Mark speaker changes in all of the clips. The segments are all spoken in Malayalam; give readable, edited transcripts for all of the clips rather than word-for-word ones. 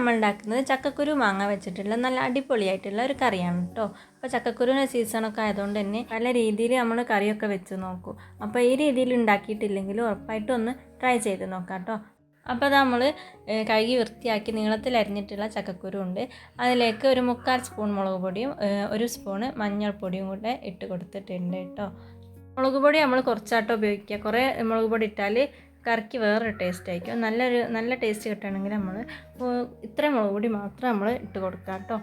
Speaker 1: നമ്മൾ ഉണ്ടാക്കുന്നത് ചക്കക്കുരു മാങ്ങ വെച്ചിട്ടുള്ള നല്ല അടിപൊളിയായിട്ടുള്ള ഒരു കറിയാണ് കേട്ടോ. അപ്പോൾ ചക്കക്കുരുവിൻ്റെ സീസണൊക്കെ ആയതുകൊണ്ട് തന്നെ പല രീതിയിൽ നമ്മൾ കറിയൊക്കെ വെച്ച് നോക്കും. അപ്പോൾ ഈ രീതിയിൽ ഉണ്ടാക്കിയിട്ടില്ലെങ്കിൽ ഉറപ്പായിട്ടും ഒന്ന് ട്രൈ ചെയ്ത് നോക്കാം കേട്ടോ. അപ്പോൾ അത് നമ്മൾ കഴുകി വൃത്തിയാക്കി നീളത്തിൽ അരിഞ്ഞിട്ടുള്ള ചക്കക്കുരു ഉണ്ട്. അതിലേക്ക് ഒരു 3/4 സ്പൂൺ മുളക് പൊടിയും 1 സ്പൂണ് മഞ്ഞൾപ്പൊടിയും കൂടെ ഇട്ട് കൊടുത്തിട്ടുണ്ട് കേട്ടോ. മുളക് പൊടി നമ്മൾ കുറച്ചാട്ടോ ഉപയോഗിക്കുക. കുറേ മുളക് പൊടി ഇട്ടാൽ കറിക്ക് വേറൊരു ടേസ്റ്റ് ആയിരിക്കും. നല്ല ടേസ്റ്റ് കിട്ടണമെങ്കിൽ നമ്മൾ ഇത്രയും മുളക് പൊടി മാത്രം നമ്മൾ ഇട്ട് കൊടുക്കുക കേട്ടോ.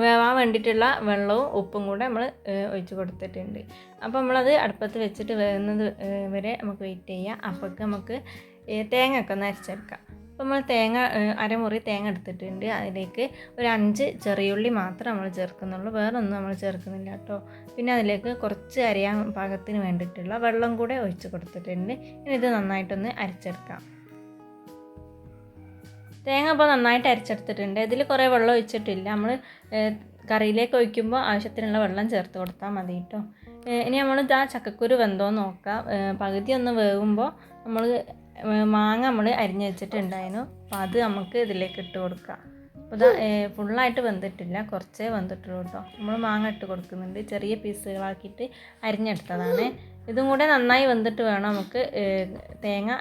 Speaker 1: വേവാൻ വേണ്ടിയിട്ടുള്ള വെള്ളവും ഉപ്പും കൂടെ നമ്മൾ ഒഴിച്ച് കൊടുത്തിട്ടുണ്ട്. അപ്പോൾ നമ്മളത് അടുപ്പത്ത് വെച്ചിട്ട് വേവുന്നത് വരെ നമുക്ക് വെയിറ്റ് ചെയ്യാം. അപ്പോഴേക്ക് നമുക്ക് തേങ്ങ ഒക്കെ ഒന്ന് അരച്ചെടുക്കാം. അപ്പോൾ നമ്മൾ അരമുറി തേങ്ങ എടുത്തിട്ടുണ്ട്. അതിലേക്ക് ഒരു 5 ചെറിയുള്ളി മാത്രം നമ്മൾ ചേർക്കുന്നുള്ളൂ, വേറെ ഒന്നും നമ്മൾ ചേർക്കുന്നില്ല കേട്ടോ. പിന്നെ അതിലേക്ക് കുറച്ച് അരയാൻ പാകത്തിന് വേണ്ടിയിട്ടുള്ള വെള്ളം കൂടെ ഒഴിച്ച് കൊടുത്തിട്ടുണ്ട്. ഇനി ഇത് നന്നായിട്ടൊന്ന് അരച്ചെടുക്കാം. തേങ്ങ അപ്പോൾ നന്നായിട്ട് അരച്ചെടുത്തിട്ടുണ്ട്. ഇതിൽ കുറേ വെള്ളം ഒഴിച്ചിട്ടില്ല. നമ്മൾ കറിയിലേക്ക് ഒഴിക്കുമ്പോൾ ആവശ്യത്തിനുള്ള വെള്ളം ചേർത്ത് കൊടുത്താൽ മതി കേട്ടോ. ഇനി നമ്മൾ ചക്കക്കുരു വെന്തോന്ന് നോക്കാം. പകുതി ഒന്ന് വേകുമ്പോൾ നമ്മൾ മാങ്ങ നമ്മൾ അരിഞ്ഞ് വെച്ചിട്ടുണ്ടായിരുന്നു. അപ്പോൾ അത് നമുക്ക് ഇതിലേക്ക് ഇട്ട് കൊടുക്കാം. അപ്പോൾ ഇത് ഫുള്ളായിട്ട് വെന്തിട്ടില്ല, കുറച്ചേ വെന്തിട്ടുള്ളൂ കേട്ടോ. നമ്മൾ മാങ്ങ ഇട്ട് കൊടുക്കുന്നുണ്ട്, ചെറിയ പീസുകളാക്കിയിട്ട് അരിഞ്ഞെടുത്തതാണ്. ഇതും കൂടെ നന്നായി വെന്തിട്ട് വേണം നമുക്ക് തേങ്ങ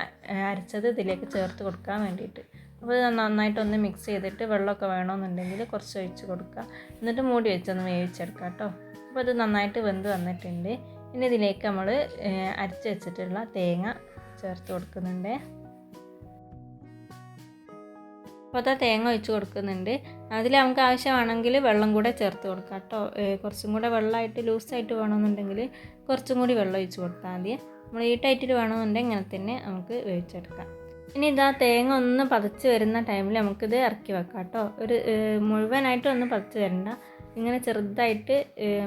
Speaker 1: അരച്ചത് ഇതിലേക്ക് ചേർത്ത് കൊടുക്കാൻ വേണ്ടിയിട്ട്. അപ്പോൾ ഇത് നന്നായിട്ടൊന്ന് മിക്സ് ചെയ്തിട്ട് വെള്ളമൊക്കെ വേണമെന്നുണ്ടെങ്കിൽ കുറച്ച് ഒഴിച്ച് കൊടുക്കുക. എന്നിട്ട് മൂടി വെച്ചൊന്ന് വേവിച്ചെടുക്കാം കേട്ടോ. അപ്പോൾ ഇത് നന്നായിട്ട് വെന്ത് വന്നിട്ടുണ്ട്. ഇനി ഇതിലേക്ക് നമ്മൾ അരച്ച് വെച്ചിട്ടുള്ള തേങ്ങ ചേർത്ത് കൊടുക്കുന്നുണ്ട്. അപ്പോൾ അത് തേങ്ങ ഒഴിച്ച് കൊടുക്കുന്നുണ്ട്. അതിൽ നമുക്ക് ആവശ്യമാണെങ്കിൽ വെള്ളം കൂടെ ചേർത്ത് കൊടുക്കാം കേട്ടോ. കുറച്ചും കൂടെ വെള്ളമായിട്ട് ലൂസായിട്ട് വേണമെന്നുണ്ടെങ്കിൽ കുറച്ചും കൂടി വെള്ളം ഒഴിച്ച് കൊടുത്താൽ മതി. നമ്മൾ ഈ ടൈറ്റിൽ വേണമെന്നുണ്ടെങ്കിൽ ഇങ്ങനെ തന്നെ നമുക്ക് വേവിച്ചെടുക്കാം. ഇനി തേങ്ങ ഒന്ന് പതച്ച് വരുന്ന ടൈമിൽ നമുക്കിത് ഇറക്കി വെക്കാം കേട്ടോ. ഒരു മുഴുവനായിട്ട് ഒന്ന് പതച്ച് വരണ്ട, ഇങ്ങനെ ചെറുതായിട്ട്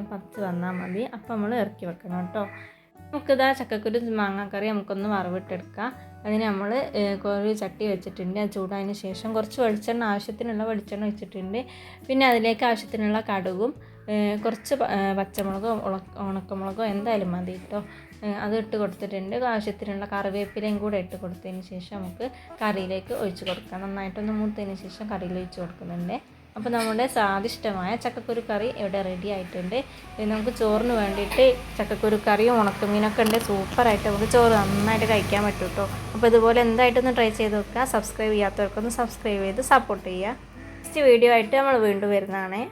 Speaker 1: പതച്ച് വന്നാൽ മതി. അപ്പോൾ നമ്മൾ ഇറക്കി വെക്കണം കേട്ടോ. ചക്കക്കുരു മാങ്ങാക്കറി നമുക്കൊന്ന് വറവിട്ടെടുക്കാം. അതിന് നമ്മൾ ഒരു ചട്ടി വെച്ചിട്ടുണ്ട്. അത് ചൂടായതിന് ശേഷം കുറച്ച് ആവശ്യത്തിനുള്ള വെളിച്ചെണ്ണ വെച്ചിട്ടുണ്ട്. പിന്നെ അതിലേക്ക് ആവശ്യത്തിനുള്ള കടുകും കുറച്ച് പച്ചമുളകോ ഉണക്കമുളകോ എന്തായാലും മതി കേട്ടോ. അത് ഇട്ട് കൊടുത്തിട്ടുണ്ട്. ആവശ്യത്തിനുള്ള കറിവേപ്പിലയും കൂടെ ഇട്ട് കൊടുത്തതിന് ശേഷം നമുക്ക് കറിയിലേക്ക് ഒഴിച്ച് കൊടുക്കാം. നന്നായിട്ടൊന്ന് മൂത്തതിന് ശേഷം കറിയിൽ ഒഴിച്ച് കൊടുക്കുന്നുണ്ട്. അപ്പോൾ നമ്മുടെ സ്വാദിഷ്ടമായ ചക്കക്കുരു കറി ഇവിടെ റെഡി ആയിട്ടുണ്ട്. നമുക്ക് ചോറിന് വേണ്ടിയിട്ട് ചക്കക്കുരു കറിയും ഉണക്കമീനൊക്കെ ഉണ്ട്. സൂപ്പറായിട്ട് നമുക്ക് ചോറ് നന്നായിട്ട് കഴിക്കാൻ പറ്റും കേട്ടോ. അപ്പോൾ ഇതുപോലെ എന്തായിട്ടൊന്ന് ട്രൈ ചെയ്ത് നോക്കുക. സബ്സ്ക്രൈബ് ചെയ്യാത്തവർക്കൊന്ന് സബ്സ്ക്രൈബ് ചെയ്ത് സപ്പോർട്ട് ചെയ്യുക. നെക്സ്റ്റ് വീഡിയോ ആയിട്ട് നമ്മൾ വീണ്ടും വരുന്നതാണേ.